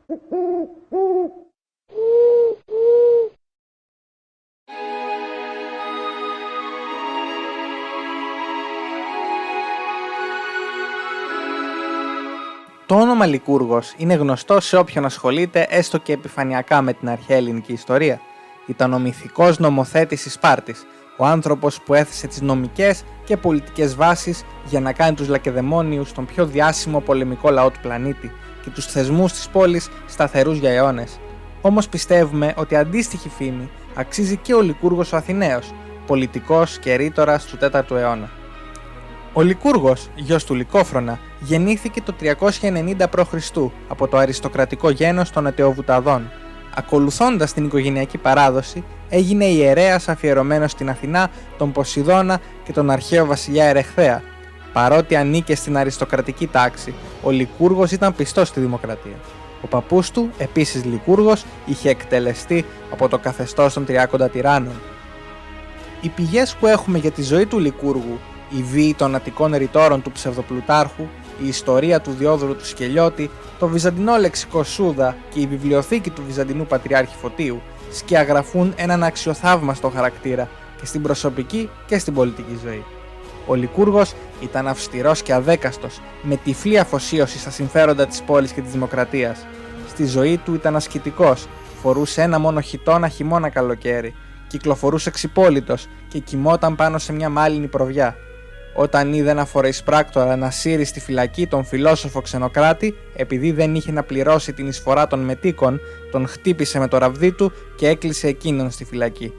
Το όνομα Λικούργος είναι γνωστό σε όποιον ασχολείται έστω και επιφανειακά με την αρχαία ελληνική ιστορία. Ήταν ο μυθικός νομοθέτης της Σπάρτης, ο άνθρωπος που έθεσε τις νομικές και πολιτικές βάσεις για να κάνει τους Λακεδαιμόνιους τον πιο διάσημο πολεμικό λαό του πλανήτη και τους θεσμούς της πόλης σταθερούς για αιώνες. Όμως πιστεύουμε ότι αντίστοιχη φήμη αξίζει και ο Λικούργος ο Αθηναίος, πολιτικός και ρήτορας του 4ου αιώνα. Ο Λικούργος, γιος του Λικόφρονα, γεννήθηκε το 390 π.Χ. από το αριστοκρατικό γένος των Αιτεοβουταδών. Ακολουθώντας την οικογενειακή παράδοση, έγινε ιερέας αφιερωμένος στην Αθηνά, τον Ποσειδώνα και τον αρχαίο βασιλιά Ερεχθέα. Παρότι ανήκε στην αριστοκρατική τάξη, ο Λικούργος ήταν πιστός στη δημοκρατία. Ο παππούς του, επίσης Λικούργος, είχε εκτελεστεί από το καθεστώς των 30 τυράννων. Οι πηγές που έχουμε για τη ζωή του Λικούργου, η βίη των Αττικών ρητόρων του Ψευδοπλουτάρχου, η ιστορία του Διόδωρου του Σκελιώτη, το βυζαντινό λεξικό Σούδα και η βιβλιοθήκη του Βυζαντινού Πατριάρχη Φωτίου σκιαγραφούν έναν αξιοθαύμαστο χαρακτήρα και στην προσωπική και στην πολιτική ζωή. Ο Λικούργος ήταν αυστηρός και αδέκαστος, με τυφλή αφοσίωση στα συμφέροντα της πόλης και της δημοκρατίας. Στη ζωή του ήταν ασκητικός, φορούσε ένα μόνο χιτώνα χειμώνα καλοκαίρι, κυκλοφορούσε ξυπόλυτος και κοιμόταν πάνω σε μια μάλινη προβιά. Όταν είδε ένα φορεϊσπράκτορα να σύρει στη φυλακή τον φιλόσοφο Ξενοκράτη, επειδή δεν είχε να πληρώσει την εισφορά των μετίκων, τον χτύπησε με το ραβδί του και έκλεισε εκείνον στη φυλακή.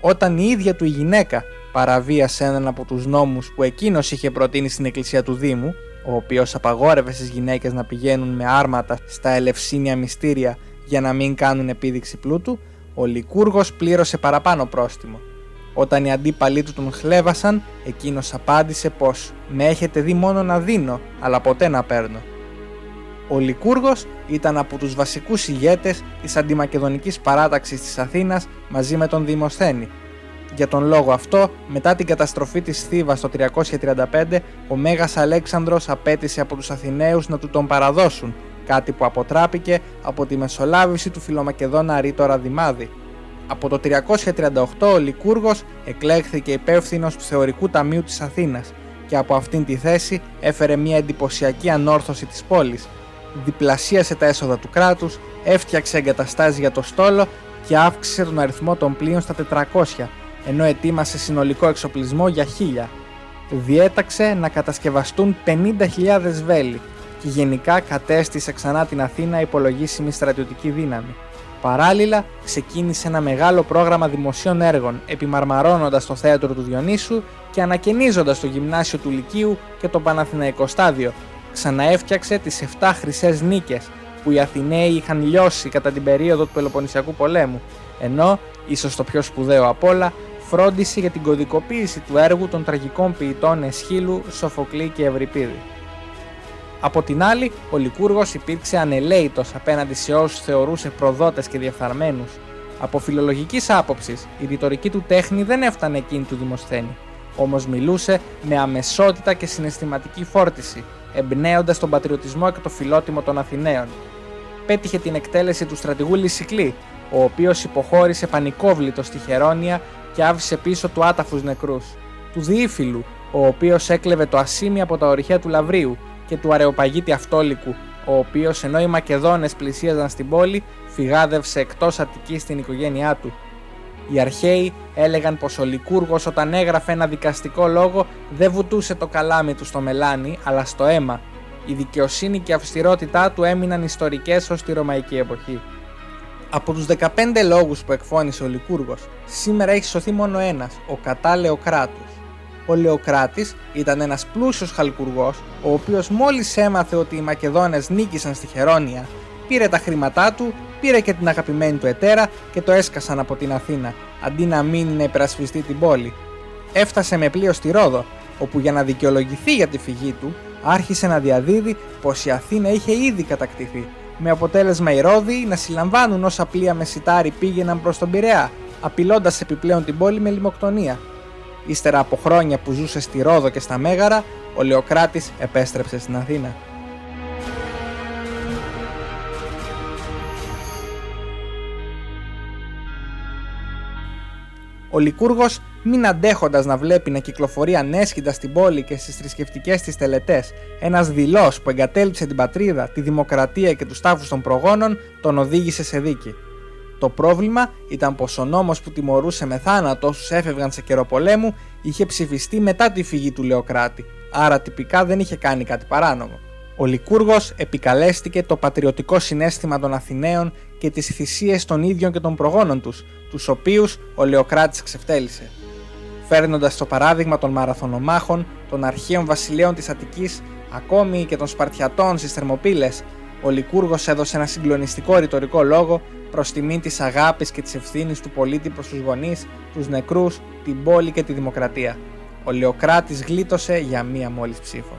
Όταν η ίδια του η γυναίκα παραβίασε έναν από τους νόμους που εκείνος είχε προτείνει στην εκκλησία του Δήμου, ο οποίος απαγόρευε στις γυναίκες να πηγαίνουν με άρματα στα ελευσίνια μυστήρια για να μην κάνουν επίδειξη πλούτου, ο Λικούργος πλήρωσε παραπάνω πρόστιμο. Όταν οι αντίπαλοι του τον χλέβασαν, εκείνος απάντησε πως «με έχετε δει μόνο να δίνω, αλλά ποτέ να παίρνω». Ο Λικούργος ήταν από τους βασικούς ηγέτες της αντιμακεδονικής παράταξης της Αθήνας μαζί με τον Δημοσθένη. Για τον λόγο αυτό, μετά την καταστροφή της Θήβας το 335, ο Μέγας Αλέξανδρος απέτησε από τους Αθηναίους να του τον παραδώσουν, κάτι που αποτράπηκε από τη μεσολάβηση του Φιλομακεδόνα ρήτορα Δημάδη. Από το 338 ο Λικούργος εκλέχθηκε υπεύθυνος του Θεωρικού Ταμείου της Αθήνας και από αυτήν τη θέση έφερε μια εντυπωσιακή ανόρθωση της πόλης. Διπλασίασε τα έσοδα του κράτους, έφτιαξε εγκαταστάσεις για το στόλο και αύξησε τον αριθμό των πλοίων στα 400, ενώ ετοίμασε συνολικό εξοπλισμό για 1000. Διέταξε να κατασκευαστούν 50.000 βέλη και γενικά κατέστησε ξανά την Αθήνα υπολογίσιμη στρατιωτική δύναμη. Παράλληλα, ξεκίνησε ένα μεγάλο πρόγραμμα δημοσίων έργων, επιμαρμαρώνοντας το θέατρο του Διονύσου και ανακαινίζοντας το γυμνάσιο του Λυκείου και το Παναθηναϊκό στάδιο. Ξαναέφτιαξε τις 7 χρυσές νίκες που οι Αθηναίοι είχαν λιώσει κατά την περίοδο του Πελοποννησιακού πολέμου, ενώ, ίσως το πιο σπουδαίο απ' όλα, φρόντισε για την κωδικοποίηση του έργου των τραγικών ποιητών Αισχύλου, Σοφοκλή και Ευρυπίδη. Από την άλλη, ο Λικούργος υπήρξε ανελαίητος απέναντι σε όσους θεωρούσε προδότες και διεφθαρμένους. Από φιλολογικής άποψης, η ρητορική του τέχνη δεν έφτανε εκείνη του Δημοσθένη, όμως μιλούσε με αμεσότητα και συναισθηματική φόρτιση, εμπνέοντας τον πατριωτισμό και το φιλότιμο των Αθηναίων. Πέτυχε την εκτέλεση του στρατηγού Λυσικλή, ο οποίος υποχώρησε πανικόβλητος στη Χερόνια και άφησε πίσω του άταφους νεκρούς. Του Διήφιλου, ο οποίος έκλεβε το ασίμι από τα ορυχεία του Λαβρίου, και του Αρεοπαγίτη Αυτόλικου, ο οποίος ενώ οι Μακεδόνες πλησίαζαν στην πόλη, φυγάδευσε εκτός Αττικής στην οικογένειά του. Οι αρχαίοι έλεγαν πως ο Λικούργος όταν έγραφε ένα δικαστικό λόγο δεν βουτούσε το καλάμι του στο μελάνι, αλλά στο αίμα. Η δικαιοσύνη και η αυστηρότητά του έμειναν ιστορικές ως τη Ρωμαϊκή εποχή. Από τους 15 λόγους που εκφώνησε ο Λικούργος, σήμερα έχει σωθεί μόνο ένας, ο κατά Λεοκράτους. Ο Λεοκράτης ήταν ένας πλούσιος χαλκουργός, ο οποίος μόλις έμαθε ότι οι Μακεδόνες νίκησαν στη Χερόνια, πήρε τα χρήματά του, πήρε και την αγαπημένη του εταίρα και το έσκασαν από την Αθήνα, αντί να μείνει να υπερασπιστεί την πόλη. Έφτασε με πλοίο στη Ρόδο, όπου για να δικαιολογηθεί για τη φυγή του, άρχισε να διαδίδει πως η Αθήνα είχε ήδη κατακτηθεί, με αποτέλεσμα οι Ρώδιοι να συλλαμβάνουν όσα πλοία με σιτάρι πήγαιναν προς τον Πειραιά, απειλώντας επιπλέον την πόλη με λιμοκτονία. Ύστερα από χρόνια που ζούσε στη Ρόδο και στα Μέγαρα, ο Λεοκράτης επέστρεψε στην Αθήνα. Ο Λικούργος, μην αντέχοντας να βλέπει να κυκλοφορεί ανέσχυντα στην πόλη και στις θρησκευτικές της τελετές ένας δειλός που εγκατέλειψε την πατρίδα, τη δημοκρατία και τους τάφους των προγόνων, τον οδήγησε σε δίκη. Το πρόβλημα ήταν πως ο νόμος που τιμωρούσε με θάνατο όσους έφευγαν σε καιρό πολέμου είχε ψηφιστεί μετά τη φυγή του Λεοκράτη, άρα τυπικά δεν είχε κάνει κάτι παράνομο. Ο Λικούργος επικαλέστηκε το πατριωτικό συναίσθημα των Αθηναίων και τις θυσίες των ίδιων και των προγόνων τους οποίους ο Λεοκράτης εξευτέλισε. Φέρνοντας το παράδειγμα των μαραθωνομάχων, των αρχαίων βασιλέων της Αττικής, ακόμη και των Σπαρτιατών στις Θερμοπύλες, ο Λικούργος έδωσε ένα συγκλονιστικό ρητορικό λόγο προς τιμή της αγάπης και της ευθύνης του πολίτη προς τους γονείς, τους νεκρούς, την πόλη και τη δημοκρατία. Ο Λεοκράτης γλίτωσε για μία μόλις ψήφο.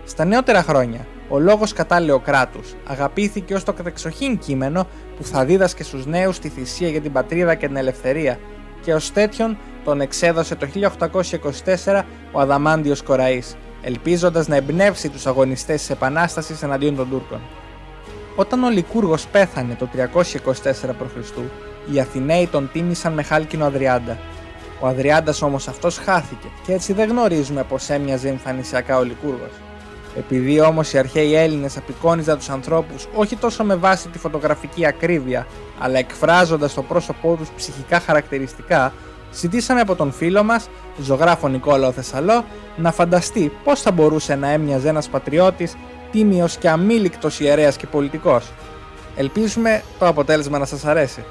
Στα νεότερα χρόνια, ο λόγος κατά Λεοκράτους αγαπήθηκε ως το κατεξοχήν κείμενο που θα δίδασκε στους νέους τη θυσία για την πατρίδα και την ελευθερία και ως τέτοιον τον εξέδωσε το 1824 ο Αδαμάντιος Κοραής, ελπίζοντας να εμπνεύσει τους αγωνιστές της Επανάστασης εναντίον των Τούρκων. Όταν ο Λικούργος πέθανε το 324 π.Χ., οι Αθηναίοι τον τίμησαν με χάλκινο Αδριάντα. Ο Αδριάντας όμως αυτός χάθηκε και έτσι δεν γνωρίζουμε πως έμοιαζε εμφανισιακά ο Λικούργος. Επειδή όμως οι αρχαίοι Έλληνες απεικόνιζαν τους ανθρώπους όχι τόσο με βάση τη φωτογραφική ακρίβεια, αλλά εκφράζοντας το πρόσωπό τους ψυχικά χαρακτηριστικά, ζητήσαμε από τον φίλο μας, ζωγράφο Νικόλαο Θεσσαλό, να φανταστεί πώς θα μπορούσε να έμοιαζε ένας πατριώτης, τίμιος και αμήλικτος ιερέας και πολιτικός. Ελπίζουμε το αποτέλεσμα να σας αρέσει.